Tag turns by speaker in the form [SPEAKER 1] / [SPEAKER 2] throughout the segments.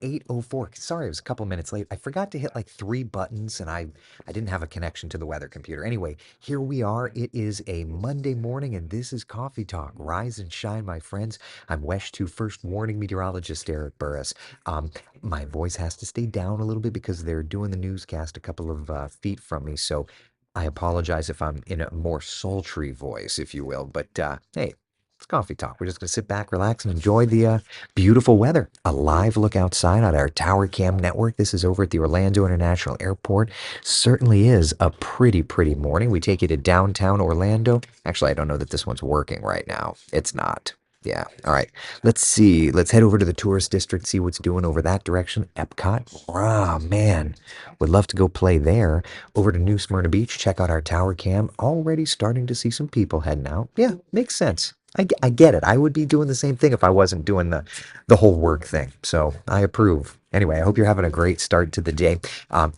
[SPEAKER 1] 8:04. Sorry, I was a couple minutes late. I forgot to hit like three buttons and I didn't have a connection to the weather computer. Anyway, here we are. It is a Monday morning and this is Coffee Talk. Rise and shine, my friends. I'm Wesh 2 first warning meteorologist Eric Burris. Um, my voice has to stay down a little bit because they're doing the newscast a couple of feet from me. So I apologize if I'm in a more sultry voice, if you will. But hey, it's Coffee Talk. We're just going to sit back, relax, and enjoy the beautiful weather. A live look outside on our Tower Cam network. This is over at the Orlando International Airport. Certainly is a pretty morning. We take you to downtown Orlando. Actually, I don't know that this one's working right now. It's not. Yeah. All right. Let's see. Let's head over to the tourist district, see what's doing over that direction. Epcot. Ah, man. Would love to go play there. Over to New Smyrna Beach, check out our Tower Cam. Already starting to see some people heading out. Yeah, makes sense. I get it. I would be doing the same thing if I wasn't doing the whole work thing. So I approve. Anyway, I hope you're having a great start to the day.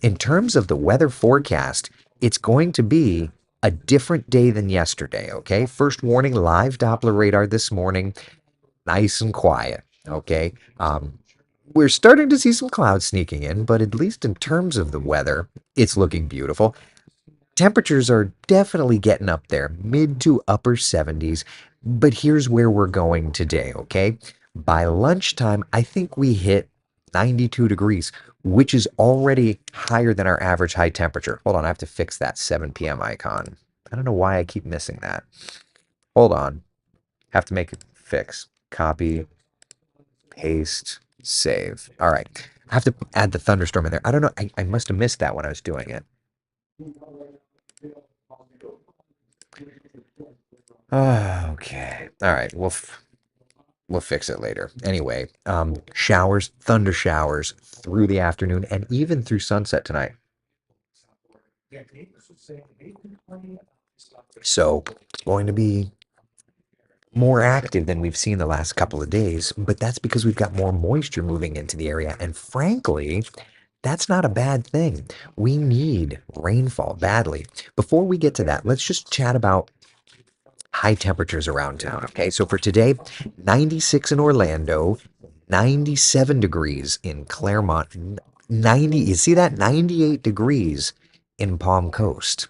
[SPEAKER 1] In terms of the weather forecast, it's going to be a different day than yesterday. Okay. First warning, live Doppler radar this morning, nice and quiet. Okay. We're starting to see some clouds sneaking in, but at least in terms of the weather, it's looking beautiful. Temperatures are definitely getting up there, mid to upper 70s. But here's where we're going today, okay? By lunchtime, I think we hit 92 degrees, which is already higher than our average high temperature. Hold on, I have to fix that 7 p.m. icon. I don't know why I keep missing that. Hold on. Have to make a fix. Copy, paste, save. All right. I have to add the thunderstorm in there. I don't know. I must have missed that when I was doing it. Okay. All right. We'll fix it later. Anyway, showers, thunder showers through the afternoon and even through sunset tonight. So it's going to be more active than we've seen the last couple of days, but that's because we've got more moisture moving into the area. And frankly, that's not a bad thing. We need rainfall badly. Before we get to that, let's just chat about high temperatures around town. Okay, so for today, 96 in Orlando, 97 degrees in Claremont, 90, you see that? 98 degrees in Palm Coast.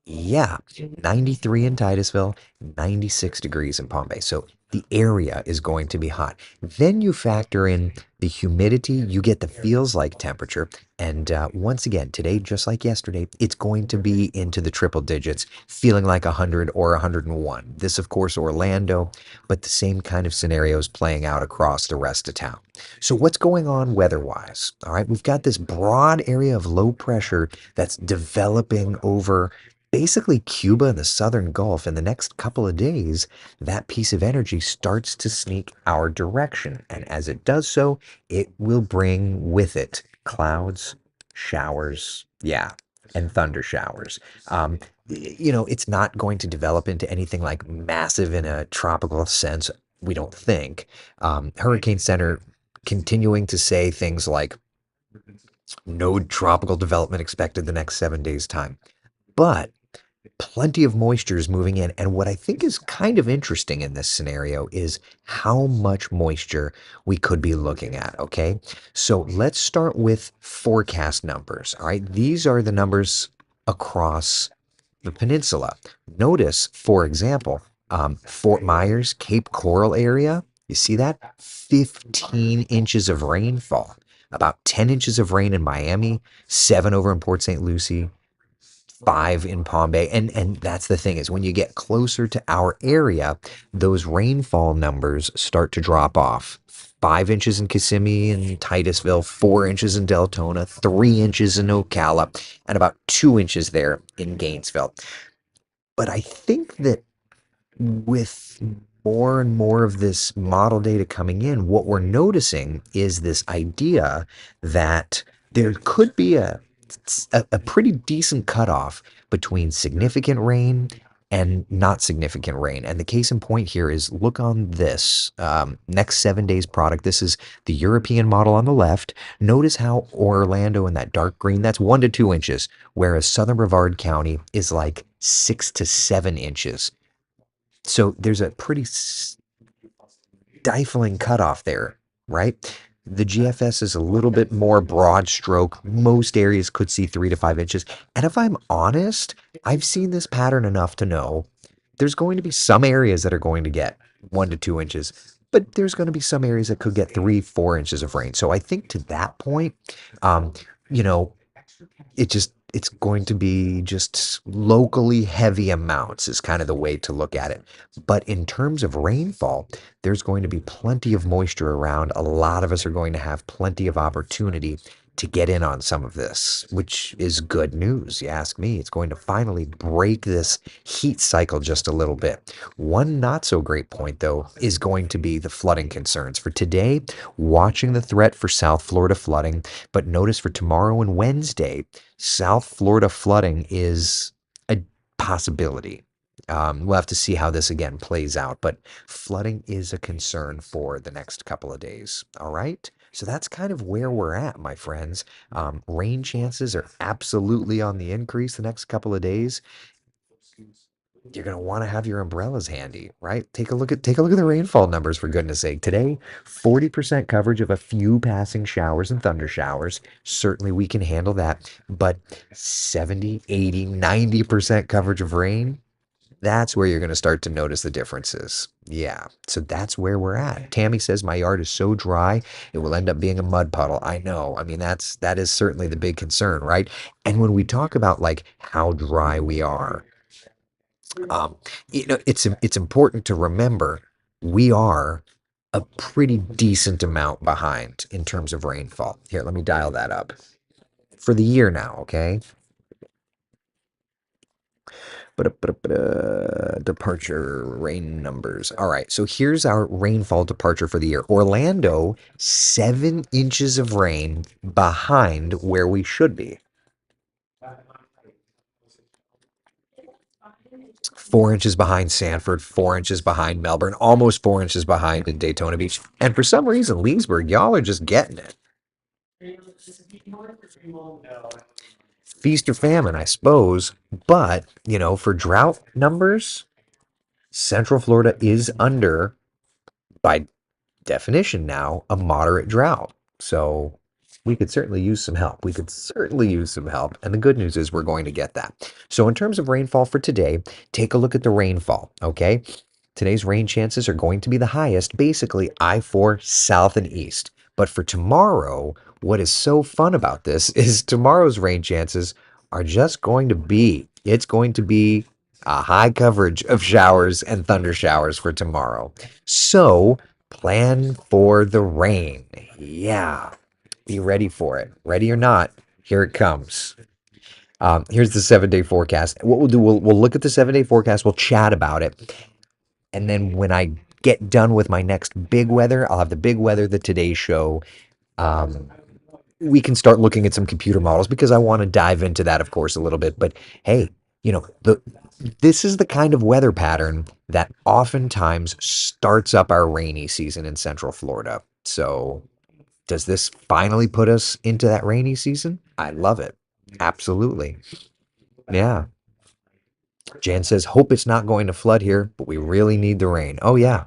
[SPEAKER 1] Yeah, 93 in Titusville, 96 degrees in Palm Bay. So the area is going to be hot. Then you factor in the humidity, you get the feels like temperature. And once again, today, just like yesterday, it's going to be into the triple digits, feeling like 100 or 101. This, of course, Orlando, but the same kind of scenarios playing out across the rest of town. So, what's going on weather wise? All right, we've got this broad area of low pressure that's developing over basically Cuba and the southern Gulf. In the next couple of days, that piece of energy starts to sneak our direction. And as it does so, it will bring with it clouds, showers, yeah, and thunder showers. It's not going to develop into anything like massive in a tropical sense, we don't think. Hurricane Center continuing to say things like no tropical development expected the next 7 days' time. But plenty of moisture is moving in. And what I think is kind of interesting in this scenario is how much moisture we could be looking at. Okay. So let's start with forecast numbers. All right. These are the numbers across the peninsula. Notice, for example, Fort Myers, Cape Coral area. You see that? 15 inches of rainfall, about 10 inches of rain in Miami, 7 over in Port St. Lucie, 5 in Palm Bay. And that's the thing is when you get closer to our area, those rainfall numbers start to drop off. 5 inches in Kissimmee and Titusville, 4 inches in Deltona, 3 inches in Ocala, and about 2 inches there in Gainesville. But I think that with more and more of this model data coming in, what we're noticing is this idea that there could be a pretty decent cutoff between significant rain and not significant rain. And the case in point here is look on this next 7 days product. This is the European model on the left. Notice how Orlando in that dark green, that's 1 to 2 inches, whereas Southern Brevard County is like 6 to 7 inches. So there's a pretty stifling cutoff there, right? The GFS is a little bit more broad stroke. Most areas could see 3 to 5 inches. And if I'm honest, I've seen this pattern enough to know there's going to be some areas that are going to get 1 to 2 inches, but there's going to be some areas that could get 3, 4 inches of rain. So I think to that point, um, you know, it's going to be just locally heavy amounts is kind of the way to look at it. But in terms of rainfall, there's going to be plenty of moisture around. A lot of us are going to have plenty of opportunity to get in on some of this, which is good news. You ask me, it's going to finally break this heat cycle just a little bit. One not so great point, though, is going to be the flooding concerns. For today, watching the threat for South Florida flooding, but notice for tomorrow and Wednesday, South Florida flooding is a possibility. We'll have to see how this again plays out, but flooding is a concern for the next couple of days. All right. So that's kind of where we're at, my friends. Rain chances are absolutely on the increase the next couple of days. You're going to want to have your umbrellas handy, right? Take a look at the rainfall numbers, for goodness sake. Today, 40% coverage of a few passing showers and thunder showers. Certainly we can handle that, but 70, 80, 90% coverage of rain, that's where you're going to start to notice the differences. Yeah. So that's where we're at. Tammy says my yard is so dry, it will end up being a mud puddle. I know. I mean, that is certainly the big concern, right? And when we talk about like how dry we are, um, it's important to remember we are a pretty decent amount behind in terms of rainfall. Here, let me dial that up for the year now, okay? Departure rain numbers. All right, so here's our rainfall departure for the year. Orlando, 7 inches of rain behind where we should be. 4 inches behind Sanford, 4 inches behind Melbourne, almost 4 inches behind in Daytona Beach. And for some reason, Leesburg, y'all are just getting it. Feast or famine, I suppose. But, for drought numbers, Central Florida is under, by definition now, a moderate drought. So we could certainly use some help. We could certainly use some help. And the good news is we're going to get that. So in terms of rainfall for today, take a look at the rainfall, okay? Today's rain chances are going to be the highest, basically I-4 south and east. But for tomorrow, what is so fun about this is tomorrow's rain chances are just going to be, it's going to be a high coverage of showers and thunder showers for tomorrow. So plan for the rain. Yeah, be ready for it. Ready or not, here it comes. Here's the 7-day forecast. What we'll do, we'll look at the 7-day forecast. We'll chat about it. And then when I get done with my next big weather, I'll have the big weather, the Today Show. Um, we can start looking at some computer models because I want to dive into that, of course, a little bit. But hey, this is the kind of weather pattern that oftentimes starts up our rainy season in Central Florida. So does this finally put us into that rainy season? I love it. Absolutely. Yeah. Jan says, hope it's not going to flood here, but we really need the rain. Oh, yeah,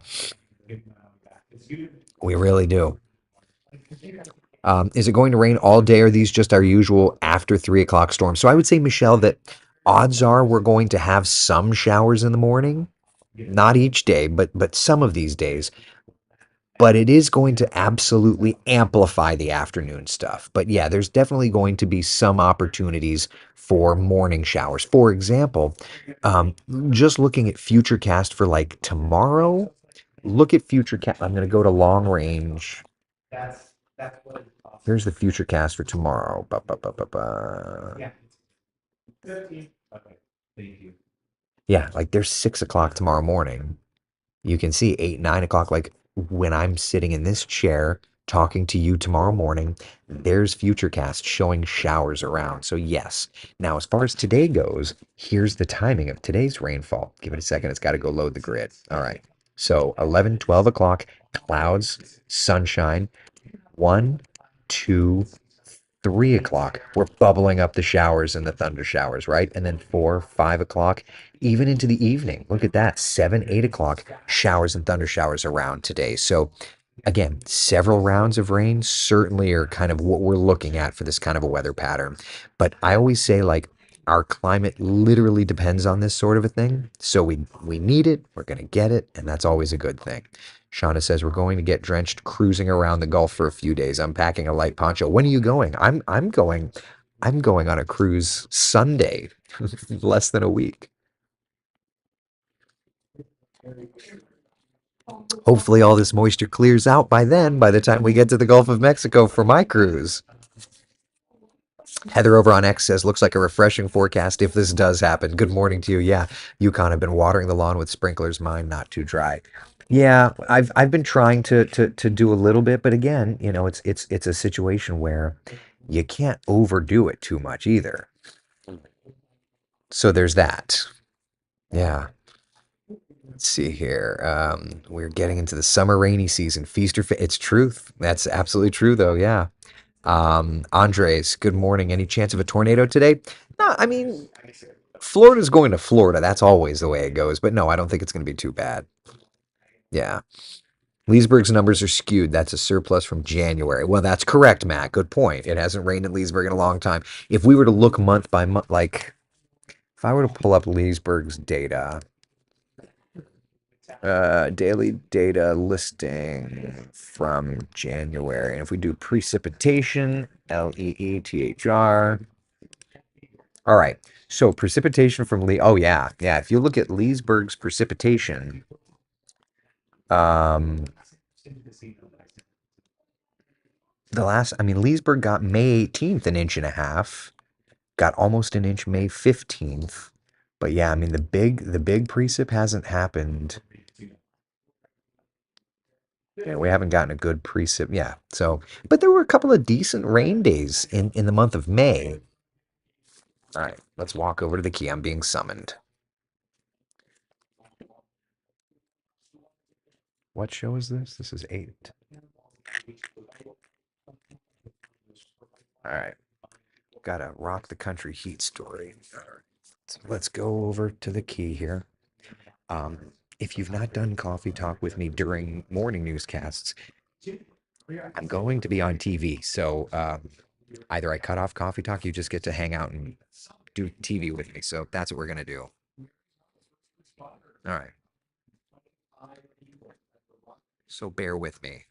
[SPEAKER 1] we really do. Is it going to rain all day? Or are these just our usual after 3 o'clock storms? So I would say, Michelle, that odds are we're going to have some showers in the morning. Not each day, but some of these days. But it is going to absolutely amplify the afternoon stuff. But yeah, there's definitely going to be some opportunities for morning showers. For example, just looking at Futurecast for like tomorrow, look at Futurecast. I'm going to go to long range. Here's the Futurecast for tomorrow. Ba, ba, ba, ba, ba. Yeah, like there's 6 o'clock tomorrow morning. You can see 8, 9 o'clock. Like when I'm sitting in this chair talking to you tomorrow morning, there's Futurecast showing showers around. So yes. Now, as far as today goes, here's the timing of today's rainfall. Give it a second. It's got to go load the grid. All right. So 11, 12 o'clock, clouds, sunshine, 1, 2, 3 o'clock, we're bubbling up the showers and the thunder showers, right? And then 4, 5 o'clock, even into the evening. Look at that. 7, 8 o'clock, showers and thunder showers around today. So Again, several rounds of rain certainly are kind of what we're looking at for this kind of a weather pattern. But I always say, like, our climate literally depends on this sort of a thing. So we need it, we're gonna get it, and that's always a good thing. Shauna says we're going to get drenched cruising around the Gulf for a few days. I'm packing a light poncho. When are you going? I'm going on a cruise Sunday, less than a week. Hopefully all this moisture clears out by then, by the time we get to the Gulf of Mexico for my cruise. Heather over on X says, looks like a refreshing forecast if this does happen. Good morning to you. Yeah, Yukon, I've been watering the lawn with sprinklers, mine not too dry. Yeah, I've been trying to do a little bit, but again, it's a situation where you can't overdo it too much either. So there's that. Yeah. Let's see here. We're getting into the summer rainy season. Feast or it's truth. That's absolutely true, though. Yeah. Andres, good morning. Any chance of a tornado today? No, I mean, Florida's going to Florida. That's always the way it goes. But no, I don't think it's going to be too bad. Yeah. Leesburg's numbers are skewed. That's a surplus from January. Well, that's correct, Matt. Good point. It hasn't rained in Leesburg in a long time. If we were to look month by month, like if I were to pull up Leesburg's data, daily data listing from January, and if we do precipitation, Leethr. All right. So precipitation from Lee. Oh yeah, yeah. If you look at Leesburg's precipitation, um, I mean, Leesburg got May 18th an inch and a half, got almost an inch May 15th. But yeah, I mean the big precip hasn't happened. Yeah, we haven't gotten a good precip. Yeah. So, but there were a couple of decent rain days in the month of May. All right, let's walk over to the key. I'm being summoned. What show is this? This is 8. All right. Got a rock the country heat story. All right. So let's go over to the key here. If you've not done coffee talk with me during morning newscasts, I'm going to be on TV. So either I cut off coffee talk, you just get to hang out and do TV with me. So that's what we're gonna do. All right. So bear with me.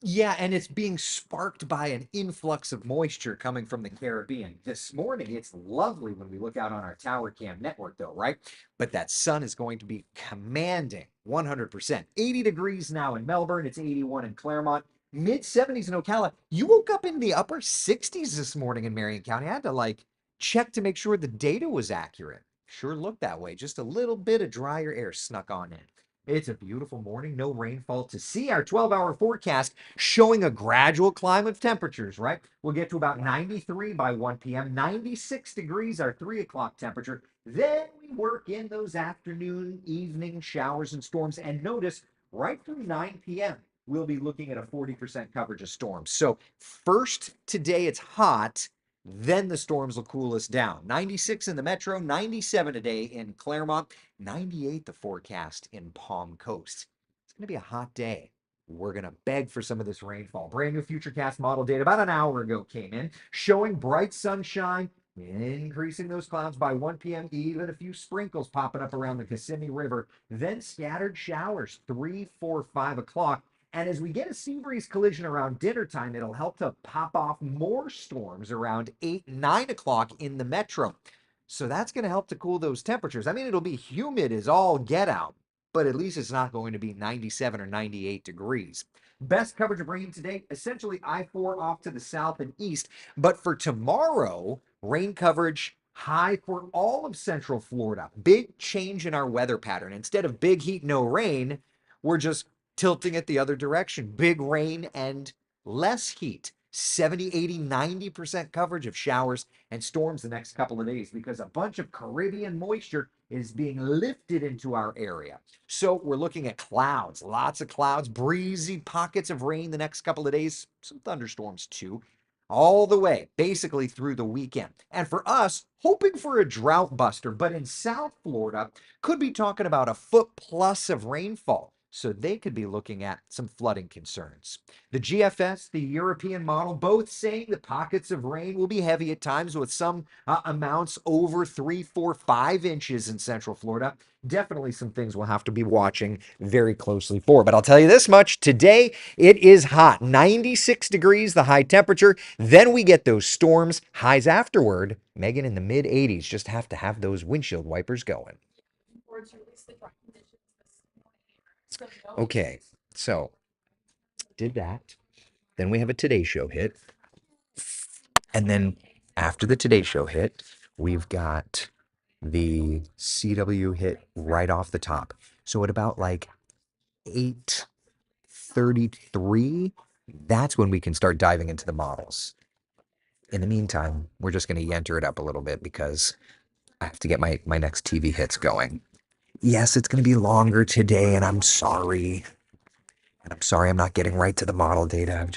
[SPEAKER 1] Yeah, and it's being sparked by an influx of moisture coming from the Caribbean. This morning, it's lovely when we look out on our tower cam network, though, right? But that sun is going to be commanding 100%. 80 degrees now in Melbourne, it's 81 in Claremont, mid 70s in Ocala. You woke up in the upper 60s this morning in Marion County. I had to check to make sure the data was accurate. Sure looked that way. Just a little bit of drier air snuck on in. It's a beautiful morning, no rainfall to see. Our 12-hour forecast showing a gradual climb of temperatures, right? We'll get to about 93 by 1 p.m., 96 degrees, our 3 o'clock temperature. Then we work in those afternoon, evening showers and storms. And notice right through 9 p.m., we'll be looking at a 40% coverage of storms. So, first today it's hot. Then the storms will cool us down. 96 in the metro, 97 today in Claremont, 98 the forecast in Palm Coast. It's going to be a hot day. We're going to beg for some of this rainfall. Brand new Futurecast model data about an hour ago came in showing bright sunshine, increasing those clouds by 1 p.m., even a few sprinkles popping up around the Kissimmee River, then scattered showers 3, 4, 5 o'clock. And as we get a sea breeze collision around dinner time, it'll help to pop off more storms around 8, 9 o'clock in the metro. So that's going to help to cool those temperatures. I mean, it'll be humid as all get out, but at least it's not going to be 97 or 98 degrees. Best coverage of rain today, essentially I-4 off to the south and east. But for tomorrow, rain coverage High for all of Central Florida. Big change in our weather pattern. Instead of big heat, no rain, we're just tilting it the other direction. Big rain and less heat. 70, 80, 90% coverage of showers and storms the next couple of days because a bunch of Caribbean moisture is being lifted into our area. So we're looking at clouds, lots of clouds, breezy pockets of rain the next couple of days, some thunderstorms too, all the way basically through the weekend. And for us, hoping for a drought buster, but in South Florida, could be talking about a foot plus of rainfall. So they could be looking at some flooding concerns. The GFS, the European model, both saying the pockets of rain will be heavy at times with some amounts over 3, 4, 5 inches in Central Florida. Definitely some things we'll have to be watching very closely for. But I'll tell you this much, today it is hot, 96 degrees, the high temperature. Then we get those storms, highs afterward, Megan, in the mid 80s. Just have to have those windshield wipers going. Okay, so did that. Then we have a Today Show hit. And then after the Today Show hit, we've got the CW hit right off the top. So at about like 8:33, that's when we can start diving into the models. In the meantime, we're just going to enter it up a little bit because I have to get my next TV hits going. Yes, it's going to be longer today, and I'm sorry. And I'm sorry I'm not getting right to the model data. I've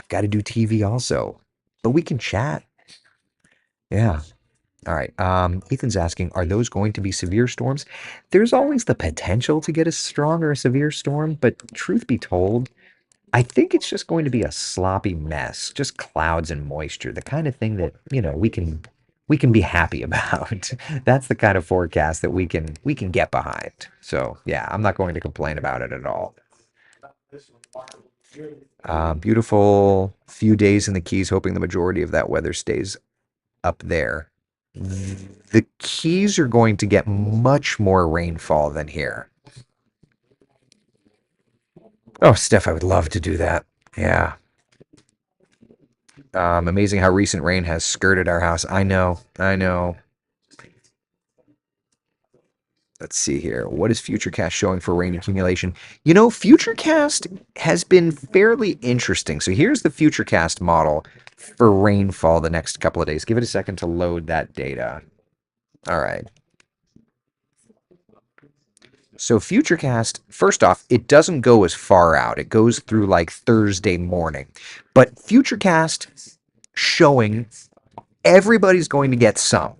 [SPEAKER 1] got to do TV also. But we can chat. Yeah. All right. Ethan's asking, are those going to be severe storms? There's always the potential to get a strong or a severe storm, but truth be told, I think it's just going to be a sloppy mess, just clouds and moisture, the kind of thing that, we can be happy about. That's the kind of forecast that we can get behind. So, yeah, I'm not going to complain about it at all. Beautiful few days in the Keys, hoping the majority of that weather stays up there. The Keys are going to get much more rainfall than here. Oh, Steph, I would love to do that. Yeah. Amazing how recent rain has skirted our house. I know. I know. Let's see here. What is Futurecast showing for rain accumulation? Futurecast has been fairly interesting. So here's the Futurecast model for rainfall the next couple of days. Give it a second to load that data. All right. So Futurecast, first off, it doesn't go as far out. It goes through like Thursday morning. But Futurecast showing everybody's going to get some.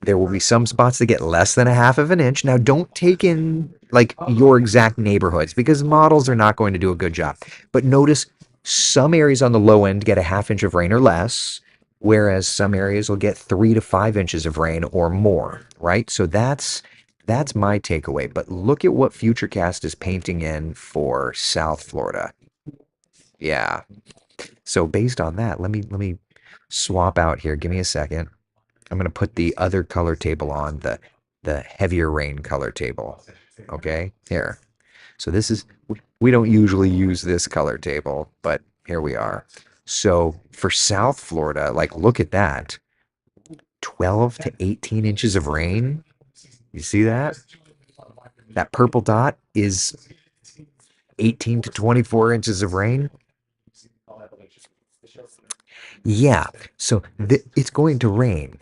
[SPEAKER 1] There will be some spots that get less than a half of an inch. Now, don't take in like your exact neighborhoods because models are not going to do a good job. But notice some areas on the low end get a half inch of rain or less, whereas some areas will get 3 to 5 inches of rain or more, right? So that's my takeaway. But look at what Futurecast is painting in for South Florida. Yeah. So based on that, let me swap out here. Give me a second. I'm going to put the other color table on, the heavier rain color table. Okay, here. So this is, we don't usually use this color table, but here we are. So for South Florida, like look at that. 12 to 18 inches of rain. You see that? That purple dot is 18 to 24 inches of rain. Yeah, so it's going to rain.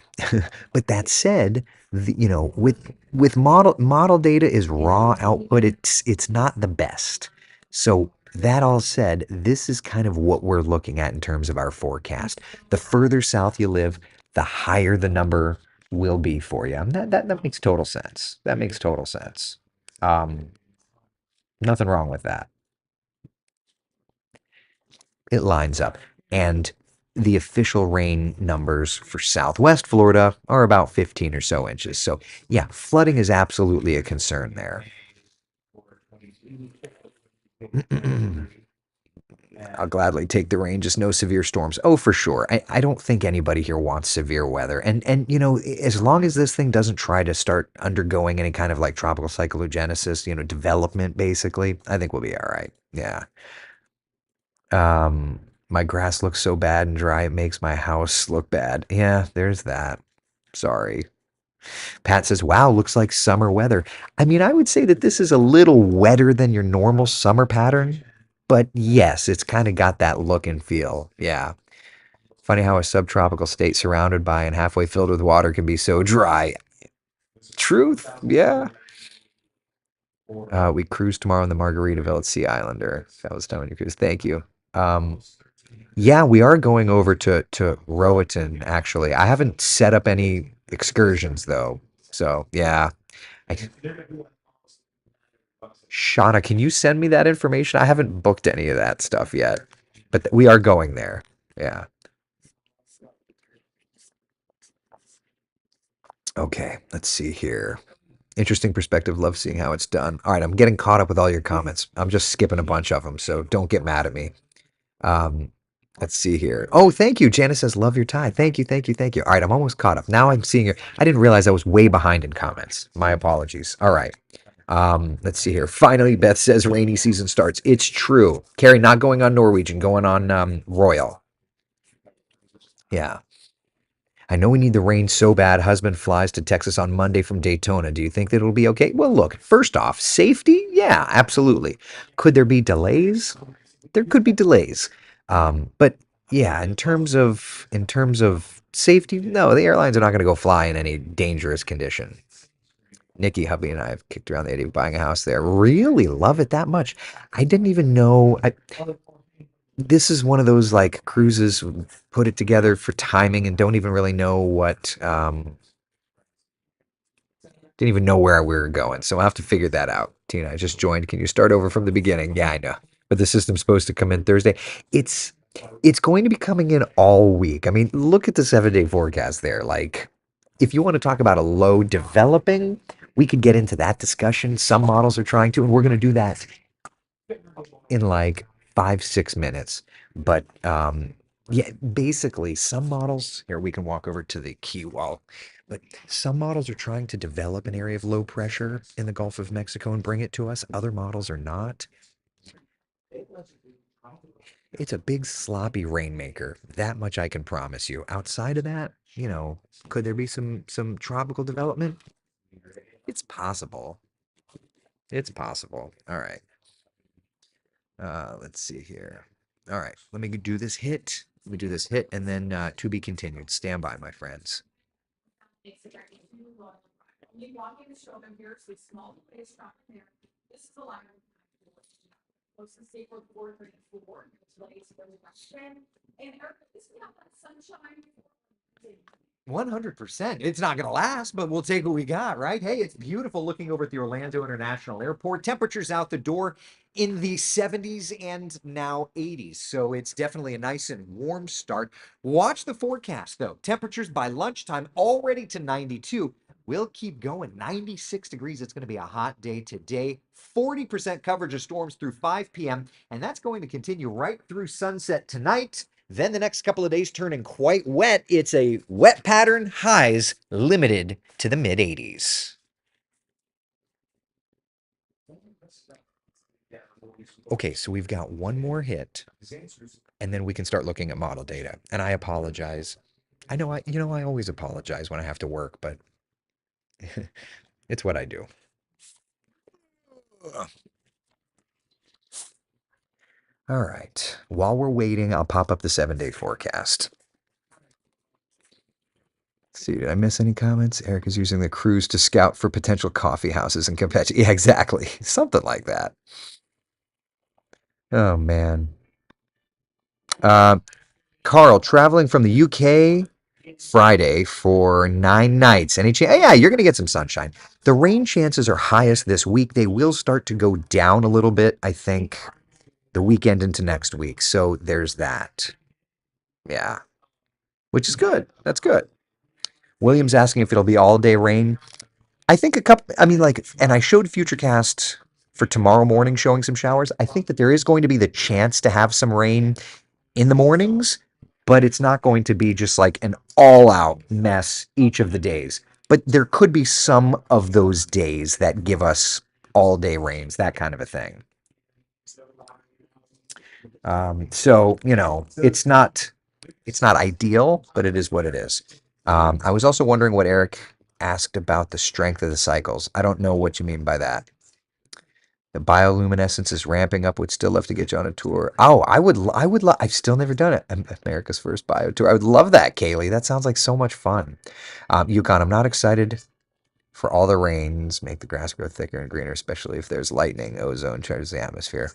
[SPEAKER 1] But that said, with model data is raw output. It's not the best. So that all said, this is kind of what we're looking at in terms of our forecast. The further south you live, the higher the number will be for you. And that makes total sense. That makes total sense. Um, Nothing wrong with that. It lines up. And the official rain numbers for Southwest Florida are about 15 or so inches. So, yeah, flooding is absolutely a concern there. I'll gladly take the rain, just no severe storms. Oh, for sure. I don't think anybody here wants severe weather. And as long as this thing doesn't try to start undergoing any kind of like tropical cyclogenesis, development basically, I think we'll be all right. Yeah. My grass looks so bad and dry, it makes my house look bad. Yeah, there's that. Sorry. Pat says, wow, looks like summer weather. I mean, I would say that this is a little wetter than your normal summer pattern, but yes, it's kind of got that look and feel. Yeah. Funny how a subtropical state surrounded by and halfway filled with water can be so dry. Truth. Yeah. We cruise tomorrow in the Margaritaville at Sea Islander. That was time on your cruise. Thank you. Um, yeah, we are going over to Roatan, actually. I haven't set up any excursions, though. So, yeah. I, Shauna, can you send me that information? I haven't booked any of that stuff yet, but we are going there. Yeah. Okay, let's see here. Interesting perspective. Love seeing how it's done. All right, I'm getting caught up with all your comments. I'm just skipping a bunch of them, so don't get mad at me. Um, let's see here. Oh, thank you. Janice says, love your tie. Thank you, thank you, thank you. All right, I'm almost caught up. Now I'm seeing your. I didn't realize I was way behind in comments. My apologies. All right. Let's see here. Finally, Beth says rainy season starts. It's true. Carrie, not going on Norwegian, going on Royal. Yeah. I know we need the rain so bad. Husband flies to Texas on Monday from Daytona. Do you think that it'll be okay? Well, look, first off, safety? Yeah, absolutely. Could there be delays? There could be delays. But yeah, in terms of safety, no, the airlines are not going to go fly in any dangerous condition. Nikki, hubby, and I have kicked around the idea of buying a house there. Really love it that much. I didn't even know. This is one of those like cruises, put it together for timing and don't even really know what. Didn't even know where we were going, so I'll have to figure that out. Tina, I just joined. Can you start over from the beginning? Yeah, I know. But the system's supposed to come in Thursday. It's it's going to be coming in all week. I mean, look at the 7-day forecast there. Like, if you want to talk about a low developing, we could get into that discussion. Some models are trying to, and we're going to do that in like 5, 6 minutes. But yeah, basically, some models here we can walk over to the key wall. But some models are trying to develop an area of low pressure in the Gulf of Mexico and bring it to us. Other models are not. It's a big sloppy rainmaker. That much I can promise you. Outside of that, could there be some tropical development? It's possible. It's possible. All right. Let's see here. All right. Let me do this hit. Let me do this hit and then to be continued. Stand by, my friends. Close to State Road 434. Delays for the question. And Erica, this we have that sunshine. 100%. It's not going to last, but we'll take what we got, right? Hey, it's beautiful looking over at the Orlando International Airport. Temperatures out the door in the 70s and now 80s. So it's definitely a nice and warm start. Watch the forecast, though. Temperatures by lunchtime already to 92. We'll keep going. 96 degrees. It's going to be a hot day today. 40% coverage of storms through 5 p.m. And that's going to continue right through sunset tonight. Then the next couple of days turning quite wet. It's a wet pattern. Highs limited to the mid 80s. Okay, so we've got one more hit, and then we can start looking at model data. And I apologize. I know I always apologize when I have to work, but it's what I do. All right. While we're waiting, I'll pop up the 7-day forecast. Let's see, did I miss any comments? Eric is using the cruise to scout for potential coffee houses in Campeche. Yeah, exactly. Something like that. Oh man. Uh, Carl, traveling from the UK Friday for 9 nights. Any chance? Yeah, you're going to get some sunshine. The rain chances are highest this week. They will start to go down a little bit, I think, the weekend into next week. So there's that. Yeah, which is good. That's good. William's asking if it'll be all day rain. I think a couple, I mean, like, and I showed Futurecast for tomorrow morning showing some showers. I think that there is going to be the chance to have some rain in the mornings, but it's not going to be just like an all out mess each of the days. But there could be some of those days that give us all day rains, that kind of a thing. So, it's not ideal, but it is what it is. I was also wondering what Eric asked about the strength of the cycles. I don't know what you mean by that. The bioluminescence is ramping up. Would still love to get you on a tour. Oh, I would love. I've still never done it. America's first bio tour. I would love that, Kaylee. That sounds like so much fun. Yukon, I'm not excited for all the rains. Make the grass grow thicker and greener, especially if there's lightning. Ozone charges the atmosphere.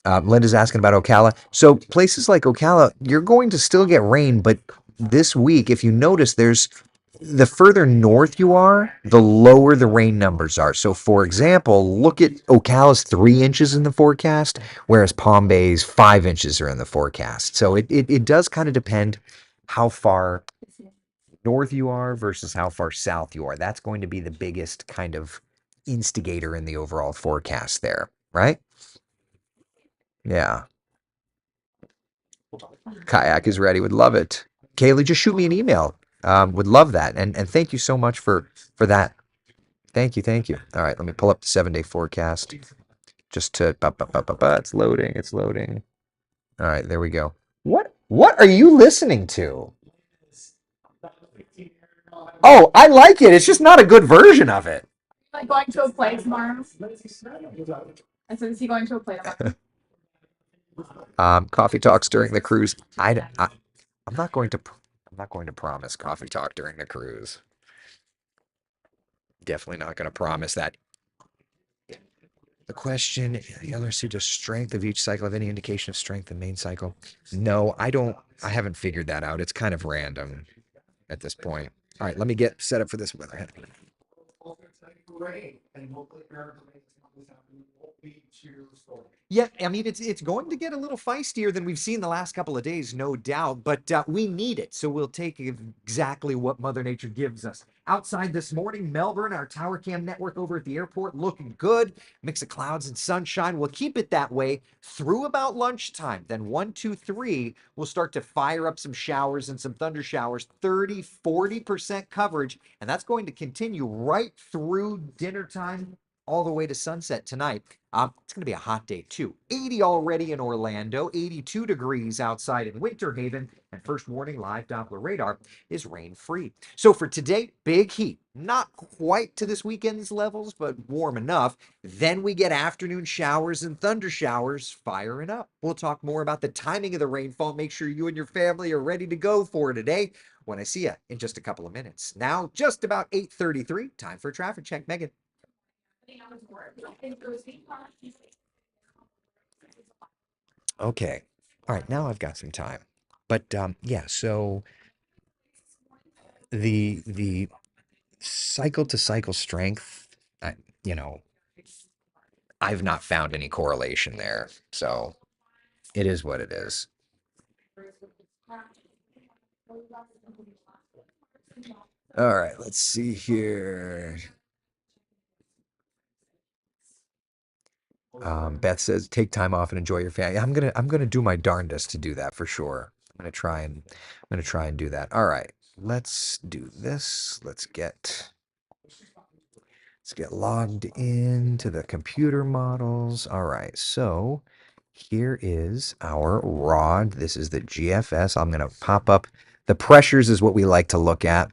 [SPEAKER 1] Linda's asking about Ocala. So places like Ocala, you're going to still get rain, but this week, if you notice, there's the further north you are, the lower the rain numbers are. So, for example, look at Ocala's 3 inches in the forecast, whereas Palm Bay's 5 inches are in the forecast. So it does kind of depend how far north you are versus how far south you are. That's going to be the biggest kind of instigator in the overall forecast there, right? Yeah. Kayak is ready. Would love it. Kaylee, just shoot me an email. Would love that. And thank you so much for that. Thank you, thank you. All right, let me pull up the 7-day forecast just to it's loading, it's loading. All right, there we go. What are you listening to? Oh, I like it. It's just not a good version of it.
[SPEAKER 2] Like going to a play tomorrow. I said, is he going to a play tomorrow?
[SPEAKER 1] Coffee talks during the cruise. I'm not going to promise coffee talk during the cruise. Definitely not going to promise that. The question, the other suit of strength of each cycle, have any indication of strength in main cycle? No, I don't. I haven't figured that out. It's kind of random at this point. All right, let me get set up for this weather. Yeah, I mean it's going to get a little feistier than we've seen the last couple of days, no doubt. But we need it, so we'll take exactly what Mother Nature gives us. Outside this morning, Melbourne, our tower cam network over at the airport, looking good. Mix of clouds and sunshine. We'll keep it that way through about lunchtime. Then 1, 2, 3, we'll start to fire up some showers and some thunder showers. 30-40% coverage, and that's going to continue right through dinner time all the way to sunset tonight. It's going to be a hot day too. 80 already in Orlando, 82 degrees outside in Winter Haven, and first warning live Doppler radar is rain free. So for today, big heat. Not quite to this weekend's levels, but warm enough. Then we get afternoon showers and thunder showers firing up. We'll talk more about the timing of the rainfall. Make sure you and your family are ready to go for today when I see you in just a couple of minutes. Now, just about 8:33, time for a traffic check. Megan. Okay. All right. Now I've got some time. But yeah, so the cycle to cycle strength, I, you know, I've not found any correlation there. So it is what it is. All right, let's see here. Beth says, "Take time off and enjoy your family." I'm gonna do my darndest to do that for sure. I'm gonna try and do that. All right, let's do this. Let's get logged into the computer models. All right, so here is our rod. This is the GFS. I'm gonna pop up. The pressures is what we like to look at.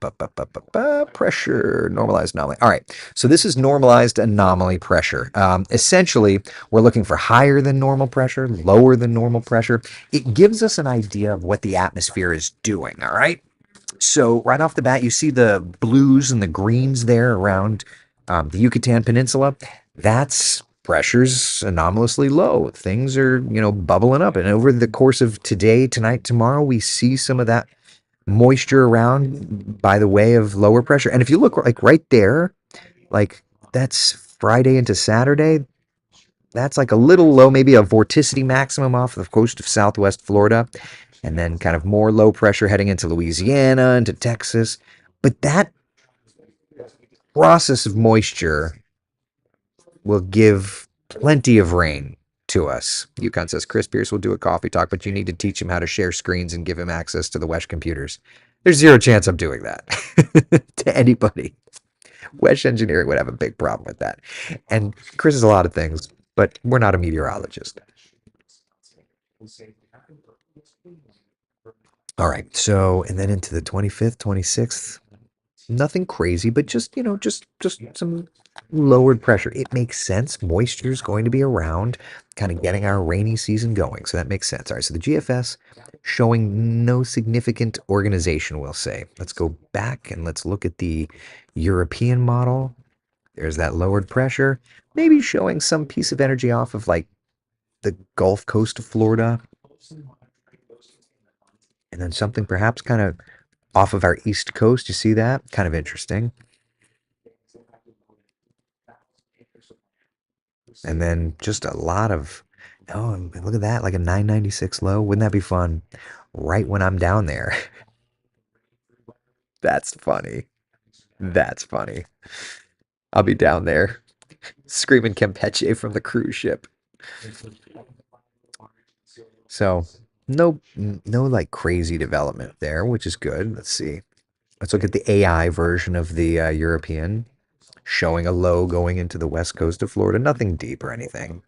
[SPEAKER 1] Pressure, normalized anomaly. All right, so this is normalized anomaly pressure. Essentially, we're looking for higher than normal pressure, lower than normal pressure. It gives us an idea of what the atmosphere is doing, all right? So right off the bat, you see the blues and the greens there around the Yucatan Peninsula. That's pressure's anomalously low. Things are, bubbling up. And over the course of today, tonight, tomorrow, we see some of that moisture around by the way of lower pressure. And if you look like right there, like that's Friday into Saturday, that's like a little low, maybe a vorticity maximum off the coast of Southwest Florida, and then kind of more low pressure heading into Louisiana, into Texas. But that process of moisture will give plenty of rain to us. Yukon says Chris Pierce will do a coffee talk, but you need to teach him how to share screens and give him access to the Wesh computers. There's zero chance I'm doing that to anybody. Wesh engineering would have a big problem with that. And Chris is a lot of things, but we're not a meteorologist. All right. So, and then into the 25th, 26th, nothing crazy, but just, just some lowered pressure. It makes sense. Moisture is going to be around, kind of getting our rainy season going. So that makes sense. All right. So the GFS showing no significant organization, we'll say. Let's go back and let's look at the European model. There's that lowered pressure, maybe showing some piece of energy off of like the Gulf Coast of Florida, and then something perhaps kind of off of our east coast. You see that? Kind of interesting. And then just a lot of, oh, and look at that, like a 996 low. Wouldn't that be fun? Right when I'm down there. That's funny. That's funny. I'll be down there screaming Campeche from the cruise ship. So no like crazy development there, which is good. Let's see. Let's look at the AI version of the European, showing a low going into the west coast of Florida. Nothing deep or anything.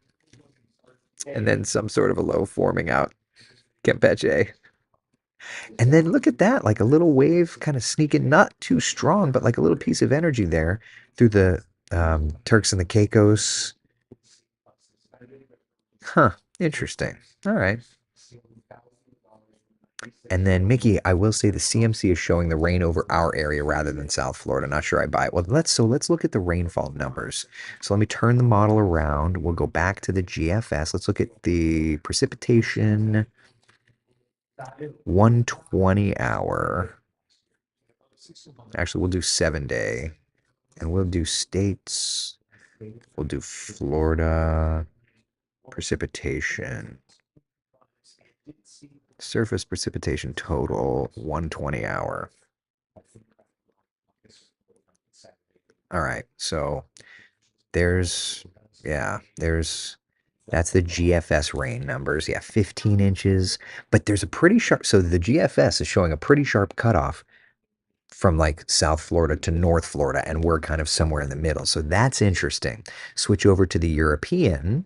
[SPEAKER 1] And then some sort of a low forming out Campeche. And then look at that, like a little wave kind of sneaking, not too strong, but like a little piece of energy there through the Turks and the Caicos. Huh, interesting. All right. And then Mickey, I will say the CMC is showing the rain over our area rather than South Florida. Not sure I buy it. Well, let's look at the rainfall numbers. So let me turn the model around. We'll go back to the GFS. Let's look at the precipitation 120 hour. Actually, we'll do 7 day. And we'll do states. We'll do Florida precipitation. Surface precipitation total 120 hour. All right. So there's, yeah, that's the GFS rain numbers. Yeah, 15 inches. But there's a pretty sharp, so the GFS is showing a pretty sharp cutoff from like South Florida to North Florida, and we're kind of somewhere in the middle. So that's interesting. Switch over to the European,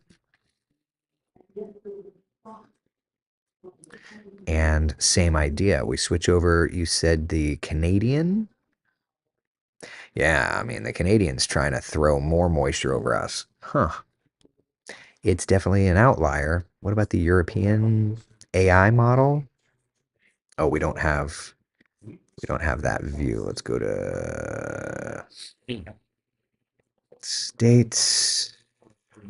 [SPEAKER 1] and same idea. We switch over, you said the Canadian. Yeah, I mean, the Canadian's trying to throw more moisture over us. Huh. It's definitely an outlier. What about the European AI model? Oh, we don't have that view. Let's go to states,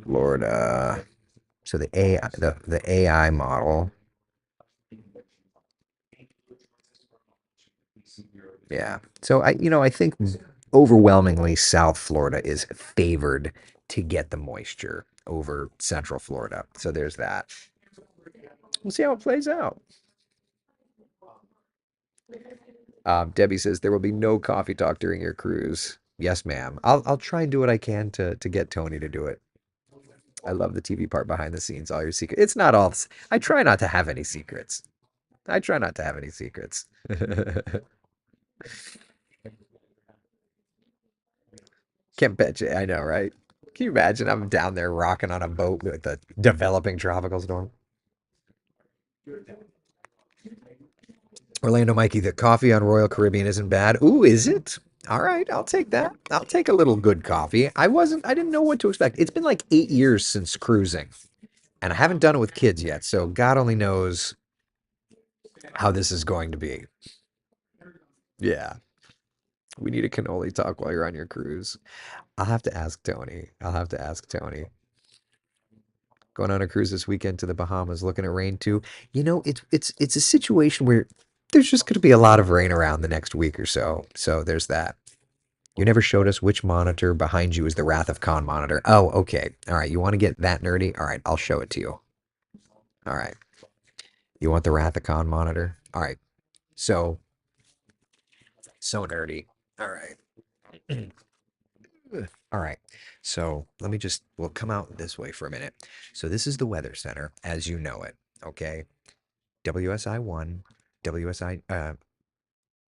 [SPEAKER 1] Florida. So the AI model. Yeah. So I think overwhelmingly South Florida is favored to get the moisture over Central Florida. So there's that. We'll see how it plays out. Debbie says there will be no coffee talk during your cruise. Yes, ma'am. I'll try and do what I can to get Tony to do it. I love the TV part behind the scenes, all your secrets. It's not all. I try not to have any secrets. I try not to have any secrets. Can't bet you. I know, right? Can you imagine? I'm down there rocking on a boat with a developing tropical storm. Orlando Mikey, the coffee on Royal Caribbean isn't bad. Ooh, is it? All right, I'll take that. I'll take a little good coffee. I didn't know what to expect. It's been like 8 years since cruising, and I haven't done it with kids yet. So God only knows how this is going to be. Yeah, we need a cannoli talk while you're on your cruise. I'll have to ask Tony. I'll have to ask Tony. Going on a cruise this weekend to the Bahamas, looking at rain too. It's a situation where there's just going to be a lot of rain around the next week or so. So there's that. You never showed us which monitor behind you is the Wrath of Khan monitor. Oh, okay. All right. You want to get that nerdy? All right. I'll show it to you. All right. You want the Wrath of Khan monitor? All right. So, so nerdy. All right. All right. So we'll come out this way for a minute. So this is the Weather Center as you know it. Okay. WSI 1, WSI,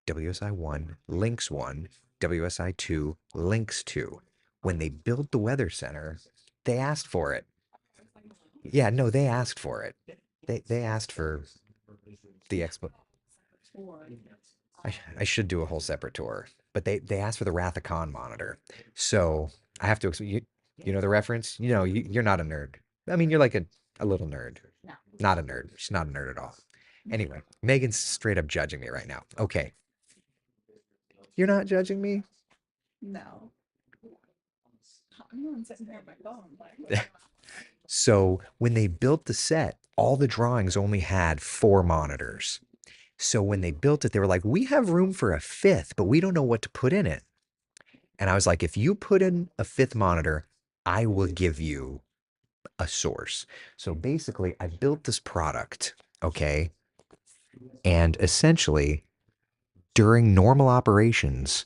[SPEAKER 1] WSI 1, Links 1, WSI 2, Links 2. When they built the Weather Center, they asked for it. Yeah, no, they asked for it. They asked for the expo. I should do a whole separate tour, but they asked for the Wrath of Khan monitor, so I have to. You know the reference? You know, you're not a nerd. I mean, you're like a little nerd.
[SPEAKER 2] No.
[SPEAKER 1] Not a nerd. She's not a nerd at all. Anyway, Megan's straight up judging me right now. Okay, you're not judging me.
[SPEAKER 2] No. I'm sitting here on my phone. Like,
[SPEAKER 1] So when they built the set, all the drawings only had 4 monitors. So when they built it, they were like, we have room for a fifth, but we don't know what to put in it. And I was like, if you put in a fifth monitor, I will give you a source. So basically, I built this product, okay? And essentially, during normal operations,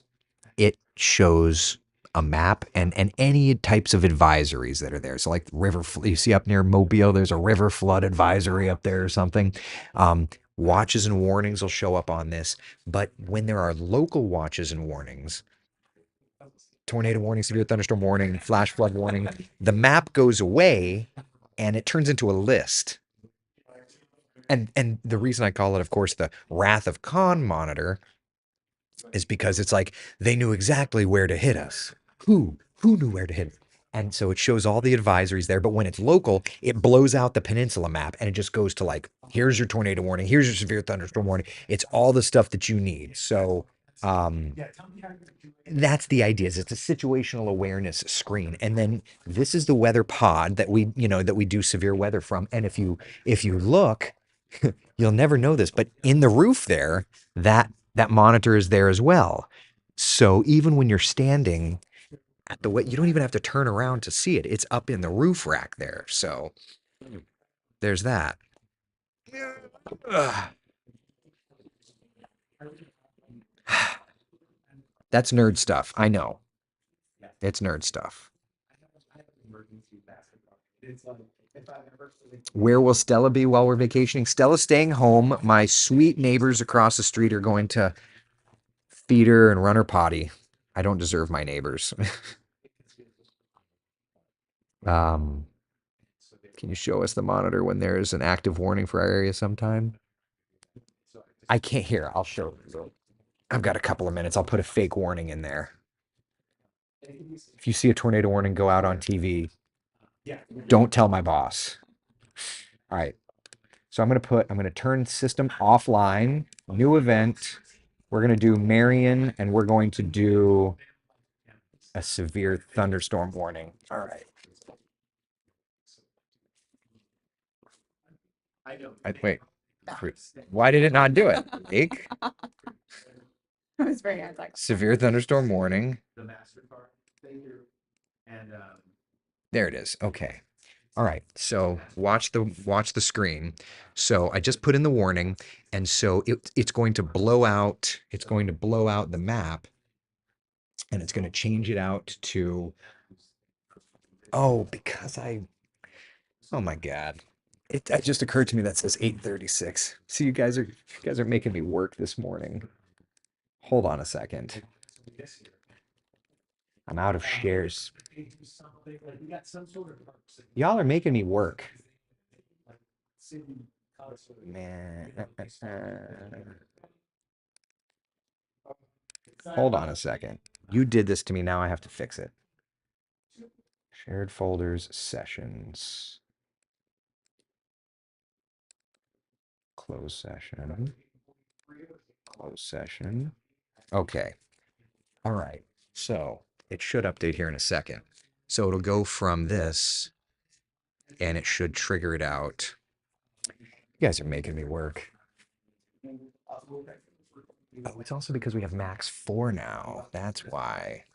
[SPEAKER 1] it shows a map and any types of advisories that are there. So like you see up near Mobile, there's a river flood advisory up there or something. Watches and warnings will show up on this. But when there are local watches and warnings, tornado warning, severe thunderstorm warning, flash flood warning, the map goes away and it turns into a list. And the reason I call it, of course, the Wrath of Khan monitor is because it's like they knew exactly where to hit us. Who knew where to hit? And so it shows all the advisories there. But when it's local, it blows out the peninsula map and it just goes to like, here's your tornado warning, here's your severe thunderstorm warning. It's all the stuff that you need. So that's the idea. Is it's a situational awareness screen, and then this is the weather pod that we do severe weather from. And if you look, you'll never know this, but in the roof there, that monitor is there as well. So even when you're standing at the way, you don't even have to turn around to see it. It's up in the roof rack there. So there's that. Ugh. That's nerd stuff. I know. It's nerd stuff. Where will Stella be while we're vacationing? Stella's staying home. My sweet neighbors across the street are going to feed her and run her potty. I don't deserve my neighbors. um, can you show us the monitor when there is an active warning for our area sometime? I can't hear. I'll show you. I've got a couple of minutes. I'll put a fake warning in there. If you see a tornado warning go out on TV, don't tell my boss. All right. So I'm going to turn system offline, new event. We're going to do Marion and we're going to do a severe thunderstorm warning. All right. Wait. Why did it not do it? Ike?
[SPEAKER 2] it was very anti.
[SPEAKER 1] Severe thunderstorm warning. There it is. Okay. All right. So watch the screen. So I just put in the warning, and so it's going to blow out. It's going to blow out the map, and it's going to change it out to. Oh, because I. Oh my God. It just occurred to me that says 8:36. So you guys are making me work this morning. Hold on a second. I'm out of shares. Y'all are making me work. Man. Hold on a second. You did this to me. Now I have to fix it. Shared folders, sessions. Close session. Close session. Okay. All right. So it should update here in a second. So it'll go from this and it should trigger it out. You guys are making me work. Oh, it's also because we have max 4 now. That's why.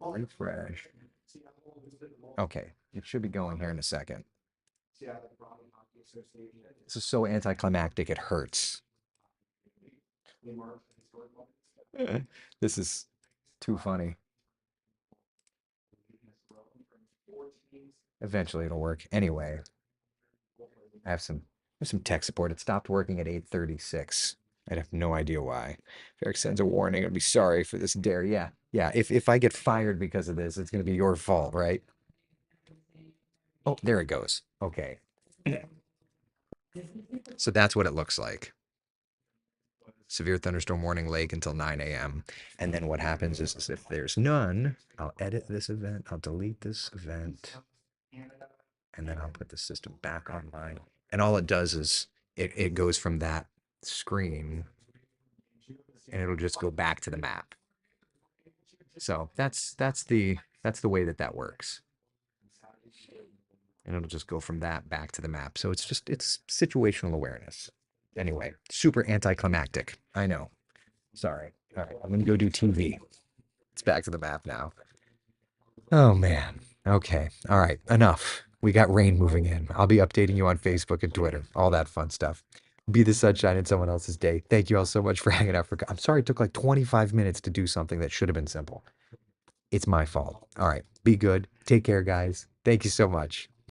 [SPEAKER 1] Refresh. Okay. It should be going here in a second. This is so anticlimactic, it hurts. This is too funny. Eventually it'll work. Anyway, I have some tech support. It stopped working at 8:36. I'd have no idea why. If Eric sends a warning, I'd be sorry for this dare. Yeah. Yeah. If I get fired because of this, it's gonna be your fault, right? Oh, there it goes. Okay. So that's what it looks like. Severe thunderstorm warning lake until 9 a.m. And then what happens is if there's none, I'll edit this event, I'll delete this event, and then I'll put the system back online. And all it does is it goes from that screen and it'll just go back to the map. So that's the way that works. And it'll just go from that back to the map. So it's situational awareness. Anyway, super anticlimactic. I know. Sorry. All right, I'm gonna go do TV. It's back to the map now. Oh man. Okay. All right. Enough. We got rain moving in. I'll be updating you on Facebook and Twitter. All that fun stuff. Be the sunshine in someone else's day. Thank you all so much for hanging out. I'm sorry it took like 25 minutes to do something that should have been simple. It's my fault. All right. Be good. Take care, guys. Thank you so much.